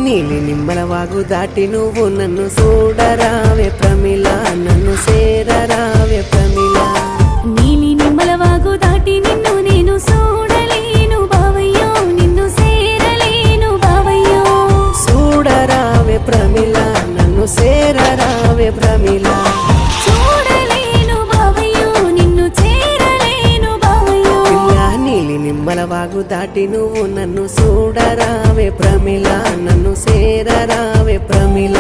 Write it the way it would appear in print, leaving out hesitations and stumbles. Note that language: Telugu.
నీలి నిమ్మల వాగు దాటి నువ్వు నన్ను చూడరావే ప్రమిళ, నన్ను చేరరావే ప్రమిళ. నీలి నిమ్మల వాగు దాటి నిన్ను నేను చూడలేను బావయ్యో, నిన్ను చేరలేను బావయ్యో. చూడరావే ప్రమిళ, నన్ను చేరరావే ప్రమిళ. చూడలేను బావయ్యో, నిన్ను చేరలేను బావయ్యో. నీలి నిమ్మల వాగు దాటి నువ్వు నన్ను చూడరావే ప్రమిళ, నన్ను చేరరావే ప్రమిళ.